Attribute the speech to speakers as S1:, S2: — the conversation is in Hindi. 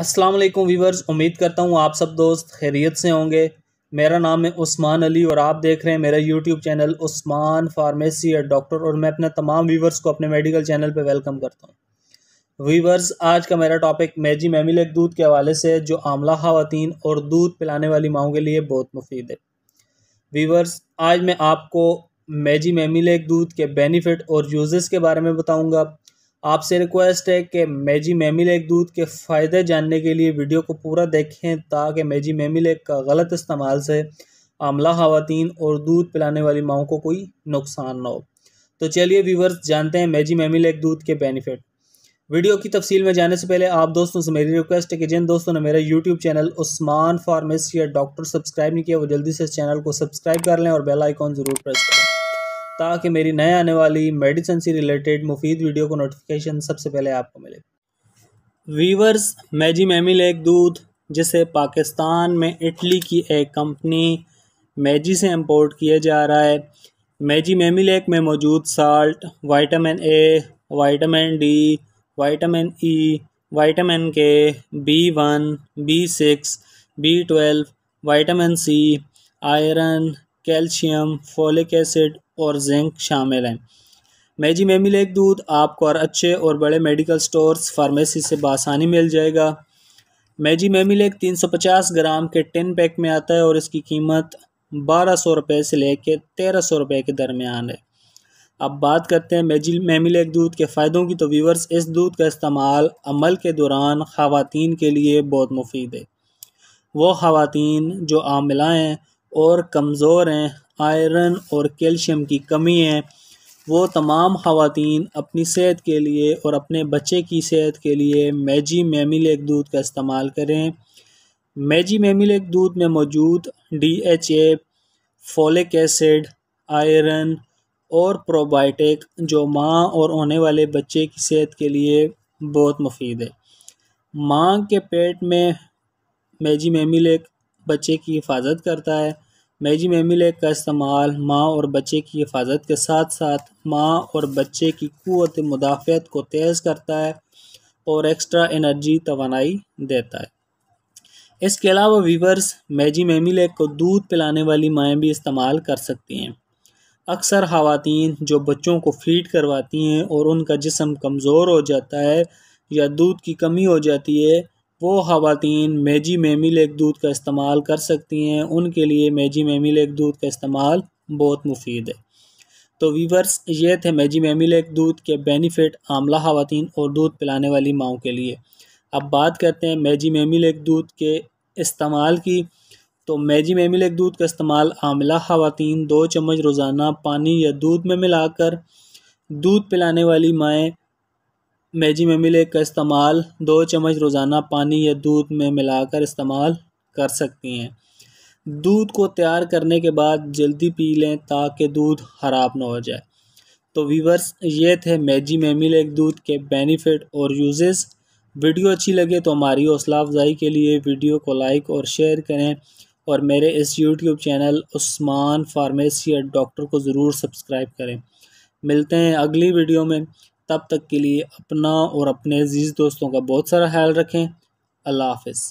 S1: अस्सलाम वालेकुम वीवर्स, उम्मीद करता हूँ आप सब दोस्त खैरियत से होंगे। मेरा नाम है उस्मान अली और आप देख रहे हैं मेरा YouTube channel Usman pharmacy and doctor. और मैं अपने तमाम वीवर्स को अपने मेडिकल चैनल पे वेलकम करता हूँ। वीवर्स, आज का मेरा टॉपिक मैजी मेमिलेक दूध के हवाले से है, जो आमला ख़वातीन और दूध पिलाने वाली माओं के लिए बहुत मुफीद है। वीवर्स, आज मैं आपको मैजी मेमिलेक दूध के बेनिफिट और यूजेस के बारे में बताऊंगा। आपसे रिक्वेस्ट है कि मैजी मेमिलेक दूध के फ़ायदे जानने के लिए वीडियो को पूरा देखें, ताकि मैजी मेमिलेक का गलत इस्तेमाल से आमला ख़वातीन और दूध पिलाने वाली माओं को कोई नुकसान ना हो। तो चलिए वीवर्स, जानते हैं मैजी मेमिलेक दूध के बेनिफिट। वीडियो की तफसील में जाने से पहले आप दोस्तों से मेरी रिक्वेस्ट है कि जिन दोस्तों ने मेरा यूट्यूब चैनल उस्मान फार्मेसी या डॉक्टर सब्सक्राइब नहीं किया, वो जल्दी से इस चैनल को सब्सक्राइब कर लें और बेल आइकॉन ज़रूर प्रेस करें, ताकि मेरी नए आने वाली मेडिसिन से रिलेटेड मुफीद वीडियो को नोटिफिकेशन सबसे पहले आपको मिले। वीवर्स, मैजी मेमिलेक दूध, जिसे पाकिस्तान में इटली की एक कंपनी मैजी से इंपोर्ट किया जा रहा है। मैजी मेमिलेक में मौजूद salt, vitamin A, vitamin D, vitamin E, vitamin K, B1, B6, B12, vitamin C, iron, calcium, folic acid और जिंक शामिल हैं। मैजी मेमिलेक दूध आपको और अच्छे और बड़े मेडिकल स्टोर्स फार्मेसी से बासानी मिल जाएगा। मैजी मेमिलेक 350 ग्राम के टिन पैक में आता है और इसकी कीमत 1200 रुपये से लेकर 1300 रुपये के दरमियान है। अब बात करते हैं मैजी मेमिलेक दूध के फ़ायदों की। तो व्यूवर्स, इस दूध का इस्तेमाल अमल के दौरान ख़वातीन के लिए बहुत मुफीद है। वो ख़वातीन जो आमिला हैं और कमज़ोर हैं, आयरन और कैल्शियम की कमी है, वो तमाम ख़वातीन अपनी सेहत के लिए और अपने बच्चे की सेहत के लिए मैजी मेमिलेक दूध का इस्तेमाल करें। मैजी मेमिलेक दूध में मौजूद DHA, फोलिक एसिड, आयरन और प्रोबायोटिक जो माँ और होने वाले बच्चे की सेहत के लिए बहुत मुफीद है। माँ के पेट में मैजी मेमिलेक बच्चे की हिफाजत करता है। मैजी मेमिलेक का इस्तेमाल माँ और बच्चे की हिफाजत के साथ साथ माँ और बच्चे की क़ुव्वत मुदाफ़अत को तेज़ करता है और एक्स्ट्रा एनर्जी तवानाई देता है। इसके अलावा वीवर्स, मैजी मेमिलेक को दूध पिलाने वाली माएँ भी इस्तेमाल कर सकती हैं। अक्सर ख़वातीन जो बच्चों को फीड करवाती हैं और उनका जिस्म कमज़ोर हो जाता है या दूध की कमी हो जाती है, वो ख़वातीन मैजी मेमिलेक दूध का इस्तेमाल कर सकती हैं। उनके लिए मैजी मेमिलेक दूध का इस्तेमाल बहुत मुफीद है। तो वीवर्स, ये थे मैजी मेमिलेक दूध के बेनिफिट आमला ख़वातीन और दूध पिलाने वाली माओं के लिए। अब बात करते हैं मैजी मेमिलेक दूध के इस्तेमाल की। तो मैजी मेमिलेक दूध का इस्तेमाल आमला ख़वातीन 2 चम्मच रोज़ाना पानी या दूध में मिलाकर, दूध पिलाने वाली माएँ मैजी मेमिलेक का इस्तेमाल 2 चम्मच रोज़ाना पानी या दूध में मिलाकर इस्तेमाल कर सकती हैं। दूध को तैयार करने के बाद जल्दी पी लें ताकि दूध ख़राब ना हो जाए। तो वीवर्स, ये थे मैजी मेमिलेक दूध के बेनिफिट और यूजेस। वीडियो अच्छी लगे तो हमारी हौसला अफजाई के लिए वीडियो को लाइक और शेयर करें और मेरे इस YouTube channel Usman pharmacy and doctor को ज़रूर सब्सक्राइब करें। मिलते हैं अगली वीडियो में, तब तक के लिए अपना और अपने अजीज़ दोस्तों का बहुत सारा ख्याल रखें। अल्लाह हाफ़िज़।